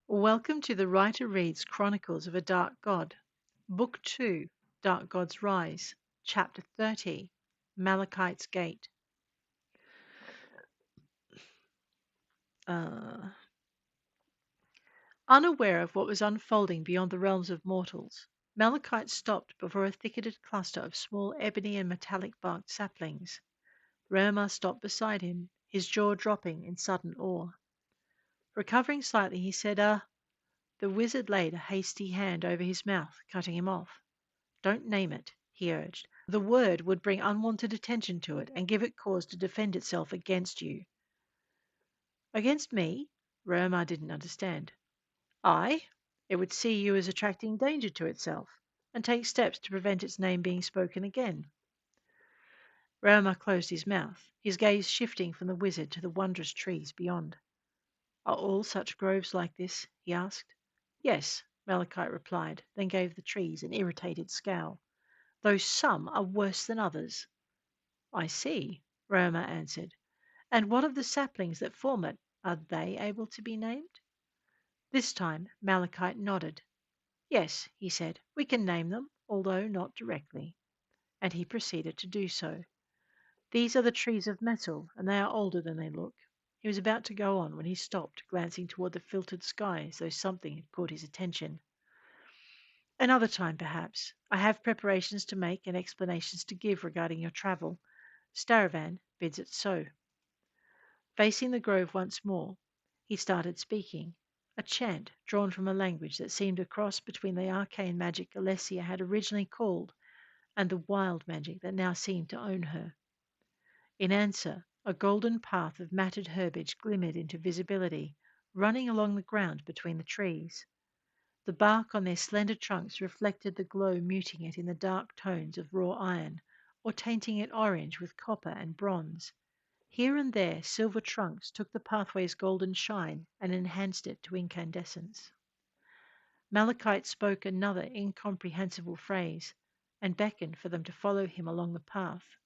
Welcome to the Writer Reads Chronicles of a Dark God, Book 2, Dark God's Rise, Chapter 30, Malachite's Gate. Uh, Unaware of what was unfolding beyond the realms of mortals, Malachite stopped before a thicketed cluster of small ebony and metallic barked saplings. Roma stopped beside him, his jaw dropping in sudden awe. Recovering slightly, he said, The wizard laid a hasty hand over his mouth, cutting him off. Don't name it, he urged. The word would bring unwanted attention to it and give it cause to defend itself against you. Against me? Roma didn't understand. I? It would see you as attracting danger to itself and take steps to prevent its name being spoken again. Roma closed his mouth, his gaze shifting from the wizard to the wondrous trees beyond. Are all such groves like this? He asked. Yes, Malachite replied, then gave the trees an irritated scowl. Though some are worse than others. I see, Roma answered. And what of the saplings that form it? Are they able to be named? This time Malachite nodded. Yes, he said, we can name them, although not directly. And he proceeded to do so. These are the trees of metal, and they are older than they look. He was about to go on when he stopped, glancing toward the filtered sky as though something had caught his attention. Another time, perhaps. I have preparations to make and explanations to give regarding your travel. Staravan bids it so. Facing the grove once more, he started speaking, a chant drawn from a language that seemed a cross between the arcane magic Alessia had originally called and the wild magic that now seemed to own her. In answer, a golden path of matted herbage glimmered into visibility, running along the ground between the trees. The bark on their slender trunks reflected the glow, muting it in the dark tones of raw iron, or tainting it orange with copper and bronze. Here and there silver trunks took the pathway's golden shine and enhanced it to incandescence. Malachite spoke another incomprehensible phrase and beckoned for them to follow him along the path.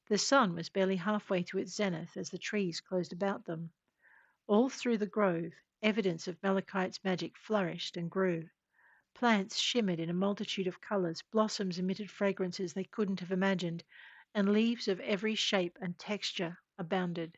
The sun was barely halfway to its zenith as the trees closed about them. All through the grove, evidence of Malachite's magic flourished and grew. Plants shimmered in a multitude of colors, blossoms emitted fragrances they couldn't have imagined, and leaves of every shape and texture abounded.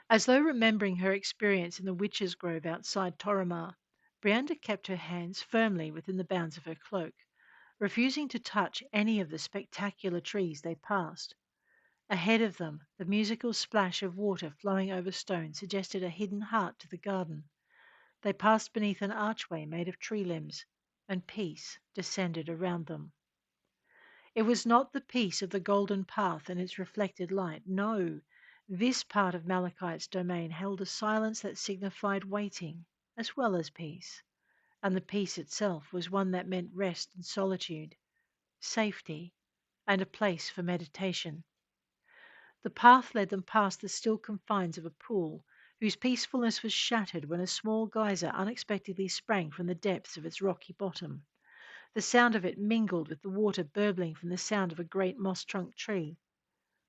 As though remembering her experience in the witch's grove outside Toromar, Brianda kept her hands firmly within the bounds of her cloak, refusing to touch any of the spectacular trees they passed. Ahead of them, the musical splash of water flowing over stone suggested a hidden heart to the garden. They passed beneath an archway made of tree limbs, and peace descended around them. It was not the peace of the golden path and its reflected light. No, this part of Malachite's domain held a silence that signified waiting as well as peace, and the peace itself was one that meant rest and solitude, safety, and a place for meditation. The path led them past the still confines of a pool, whose peacefulness was shattered when a small geyser unexpectedly sprang from the depths of its rocky bottom. The sound of it mingled with the water burbling from the sound of a great moss trunk tree.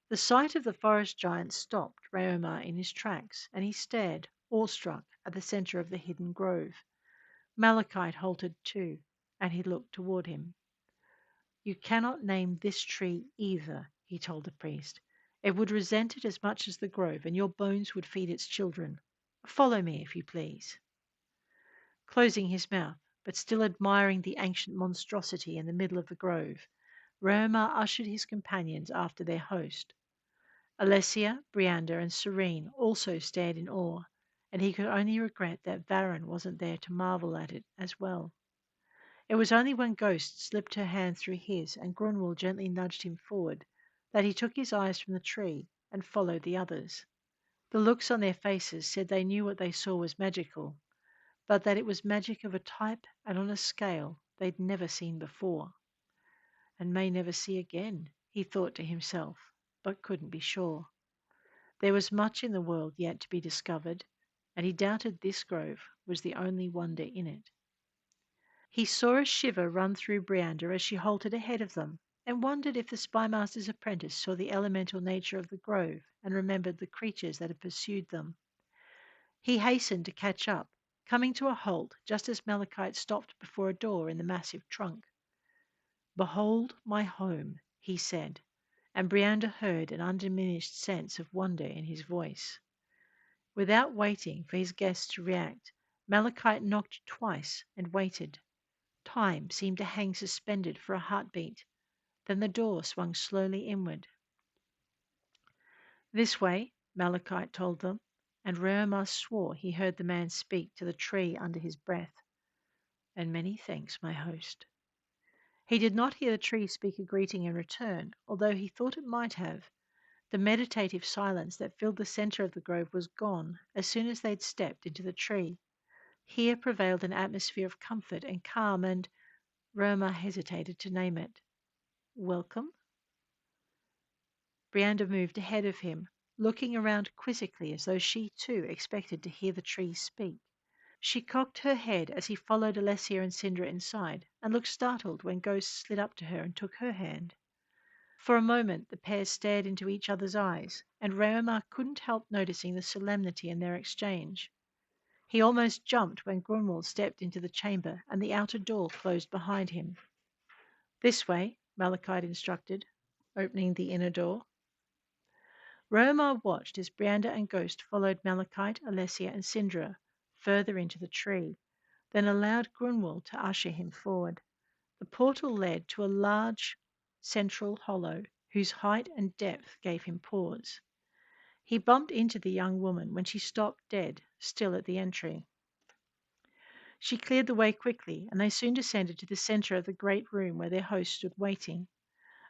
The sight of the forest giant stopped Raomar in his tracks, and he stared, awestruck, at the centre of the hidden grove. Malachite halted too, and he looked toward him. You cannot name this tree either, he told the priest. It would resent it as much as the grove, and your bones would feed its children. Follow me, if you please. Closing his mouth, but still admiring the ancient monstrosity in the middle of the grove, Raomar ushered his companions after their host. Alessia, Brianda, and Serene also stared in awe, and he could only regret that Varan wasn't there to marvel at it as well. It was only when Ghost slipped her hand through his and Grunwald gently nudged him forward that he took his eyes from the tree and followed the others. The looks on their faces said they knew what they saw was magical, but that it was magic of a type and on a scale they'd never seen before. And may never see again, he thought to himself, but couldn't be sure. There was much in the world yet to be discovered, and he doubted this grove was the only wonder in it. He saw a shiver run through Brianda as she halted ahead of them, and wondered if the spymaster's apprentice saw the elemental nature of the grove and remembered the creatures that had pursued them. He hastened to catch up, coming to a halt just as Malachite stopped before a door in the massive trunk. "Behold my home," he said, and Brianda heard an undiminished sense of wonder in his voice. Without waiting for his guests to react, Malachite knocked twice and waited. Time seemed to hang suspended for a heartbeat. Then the door swung slowly inward. "This way," Malachite told them, and Reomar swore he heard the man speak to the tree under his breath. "And many thanks, my host." He did not hear the tree speak a greeting in return, although he thought it might have. The meditative silence that filled the center of the grove was gone as soon as they had stepped into the tree. Here prevailed an atmosphere of comfort and calm, and Roma hesitated to name it. "Welcome?" Brianda moved ahead of him, looking around quizzically as though she too expected to hear the tree speak. She cocked her head as he followed Alessia and Sindra inside, and looked startled when Ghost slid up to her and took her hand. For a moment the pair stared into each other's eyes, and Reomar couldn't help noticing the solemnity in their exchange. He almost jumped when Grunwald stepped into the chamber and the outer door closed behind him. "This way," Malachite instructed, opening the inner door. Reomar watched as Brianda and Ghost followed Malachite, Alessia, and Sindra further into the tree, then allowed Grunwald to usher him forward. The portal led to a large central hollow whose height and depth gave him pause. He bumped into the young woman when she stopped dead, still at the entry. She cleared the way quickly, and they soon descended to the center of the great room where their host stood waiting.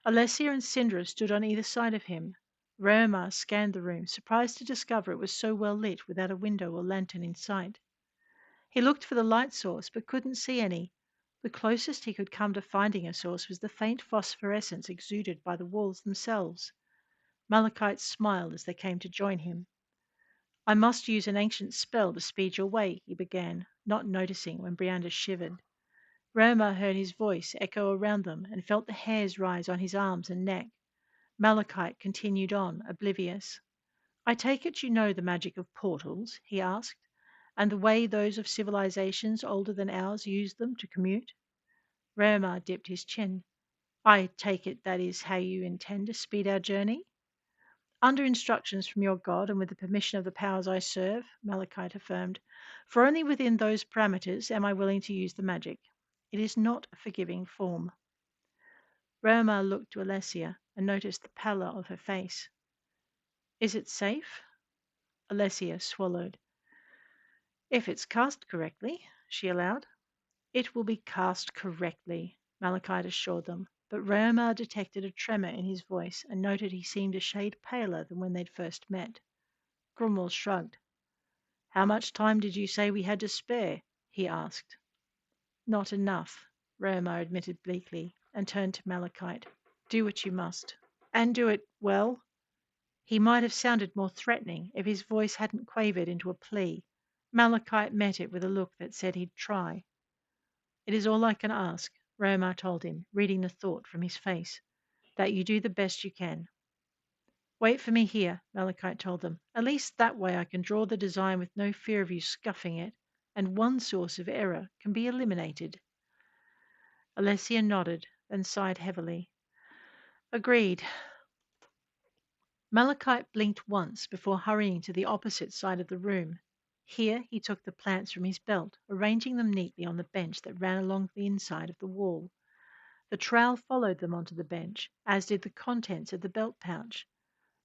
Alessia and Sindra stood on either side of him. Reomar scanned the room, surprised to discover it was so well lit without a window or lantern in sight. He looked for the light source but couldn't see any. The closest he could come to finding a source was the faint phosphorescence exuded by the walls themselves. Malachite smiled as they came to join him. "I must use an ancient spell to speed your way," he began, not noticing when Brianda shivered. Reomar heard his voice echo around them and felt the hairs rise on his arms and neck. Malachite continued on, oblivious. "I take it you know the magic of portals?" he asked, "and the way those of civilizations older than ours use them to commute?" Reomar dipped his chin. "I take it that is how you intend to speed our journey?" "Under instructions from your God and with the permission of the powers I serve," Malachite affirmed, "for only within those parameters am I willing to use the magic. It is not a forgiving form." Reomar looked to Alessia and noticed the pallor of her face. "Is it safe?" Alessia swallowed. "If it's cast correctly," she allowed. "It will be cast correctly," Malachite assured them, but Reomar detected a tremor in his voice and noted he seemed a shade paler than when they'd first met. Grumwald shrugged. "How much time did you say we had to spare?" he asked. "Not enough," Reomar admitted bleakly, and turned to Malachite. "Do what you must." "And do it well?" He might have sounded more threatening if his voice hadn't quavered into a plea. Malachite met it with a look that said he'd try. "It is all I can ask," Reomar told him, reading the thought from his face, "that you do the best you can." "Wait for me here," Malachite told them. "At least that way I can draw the design with no fear of you scuffing it, and one source of error can be eliminated." Alessia nodded, then sighed heavily. "Agreed." Malachite blinked once before hurrying to the opposite side of the room. Here he took the plants from his belt, arranging them neatly on the bench that ran along the inside of the wall. The trowel followed them onto the bench, as did the contents of the belt pouch.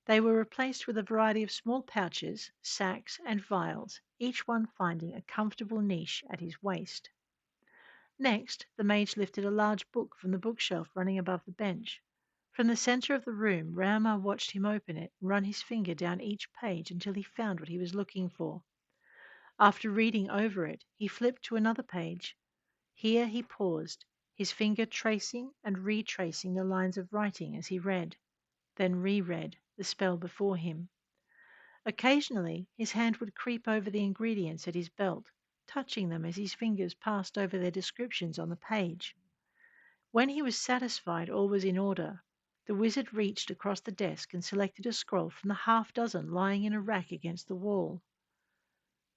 They were replaced with a variety of small pouches, sacks, and vials, each one finding a comfortable niche at his waist. Next, the mage lifted a large book from the bookshelf running above the bench. From the center of the room, Reomar watched him open it and run his finger down each page until he found what he was looking for. After reading over it, he flipped to another page. Here he paused, his finger tracing and retracing the lines of writing as he read, then reread the spell before him. Occasionally his hand would creep over the ingredients at his belt, touching them as his fingers passed over their descriptions on the page. When he was satisfied all was in order, the wizard reached across the desk and selected a scroll from the half dozen lying in a rack against the wall.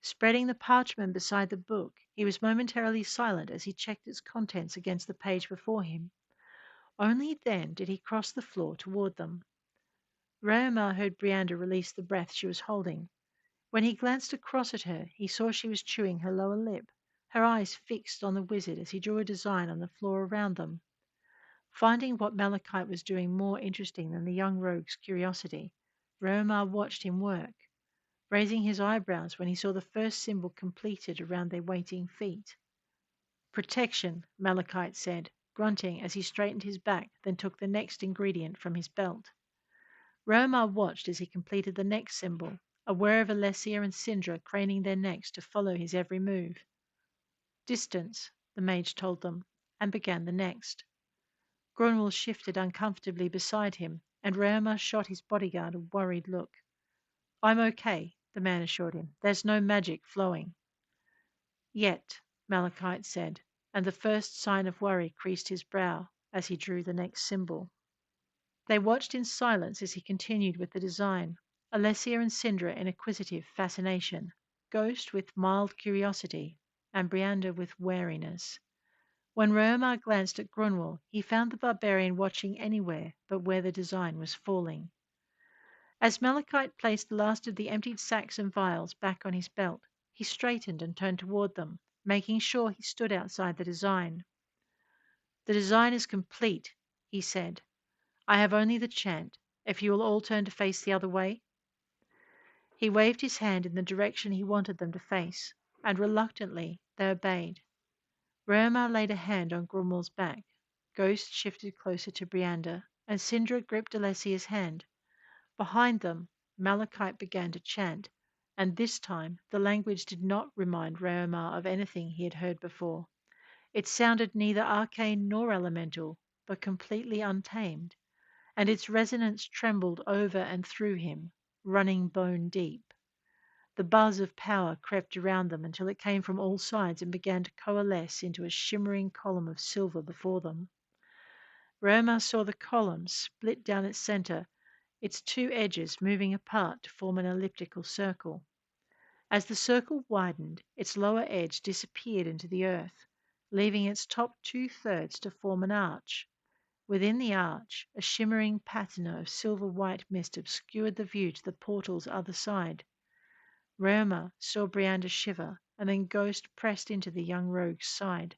Spreading the parchment beside the book, he was momentarily silent as he checked its contents against the page before him. Only then did he cross the floor toward them. Raomar heard Brianda release the breath she was holding. When he glanced across at her, he saw she was chewing her lower lip, her eyes fixed on the wizard as he drew a design on the floor around them. Finding what Malachite was doing more interesting than the young rogue's curiosity, Raomar watched him work, raising his eyebrows when he saw the first symbol completed around their waiting feet. Protection, Malachite said, grunting as he straightened his back, then took the next ingredient from his belt. Raomar watched as he completed the next symbol, aware of Alessia and Sindra craning their necks to follow his every move. Distance, the mage told them, and began the next. Grunwald shifted uncomfortably beside him, and Raomar shot his bodyguard a worried look. I'm okay, the man assured him. There's no magic flowing. Yet, Malachite said, and the first sign of worry creased his brow as he drew the next symbol. They watched in silence as he continued with the design, Alessia and Sindra in acquisitive fascination, Ghost with mild curiosity, and Brianda with wariness. When Raomar glanced at Grunwald, he found the barbarian watching anywhere but where the design was falling. As Malachite placed the last of the emptied sacks and vials back on his belt, he straightened and turned toward them, making sure he stood outside the design. The design is complete, he said. I have only the chant. If you will all turn to face the other way. He waved his hand in the direction he wanted them to face, and reluctantly they obeyed. Raomar laid a hand on Grumwald's back. Ghost shifted closer to Brianda, and Sindra gripped Alessia's hand. Behind them, Malachite began to chant, and this time the language did not remind Raomar of anything he had heard before. It sounded neither arcane nor elemental, but completely untamed, and its resonance trembled over and through him, running bone deep. The buzz of power crept around them until it came from all sides and began to coalesce into a shimmering column of silver before them. Raomar saw the column split down its center, its two edges moving apart to form an elliptical circle. As the circle widened, its lower edge disappeared into the earth, leaving its top two-thirds to form an arch. Within the arch, a shimmering patina of silver-white mist obscured the view to the portal's other side. Raomar saw Brianda shiver, and then Ghost pressed into the young rogue's side.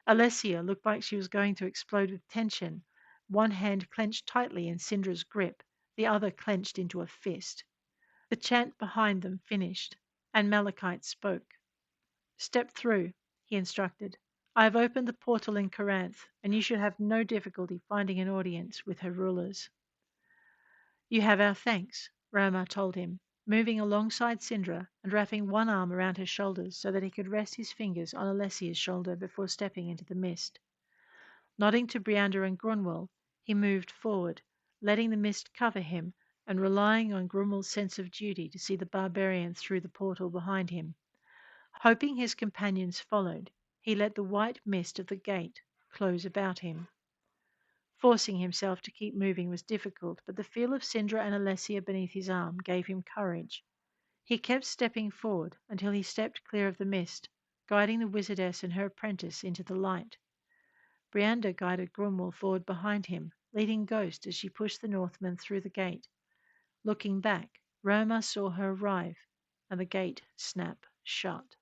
Alessia looked like she was going to explode with tension, one hand clenched tightly in Sindra's grip, the other clenched into a fist. The chant behind them finished, and Malachite spoke. Step through, he instructed. I have opened the portal in Corinth, and you should have no difficulty finding an audience with her rulers. You have our thanks, Raomar told him, moving alongside Sindra and wrapping one arm around her shoulders so that he could rest his fingers on Alessia's shoulder before stepping into the mist. Nodding to Brianda and Grunwald, he moved forward, letting the mist cover him and relying on Grunwald's sense of duty to see the barbarian through the portal behind him. Hoping his companions followed, he let the white mist of the gate close about him. Forcing himself to keep moving was difficult, but the feel of Sindra and Alessia beneath his arm gave him courage. He kept stepping forward until he stepped clear of the mist, guiding the wizardess and her apprentice into the light. Brianda guided Grunwald forward behind him, leading Ghost as she pushed the Northman through the gate. Looking back, Raomar saw her arrive, and the gate snap shut.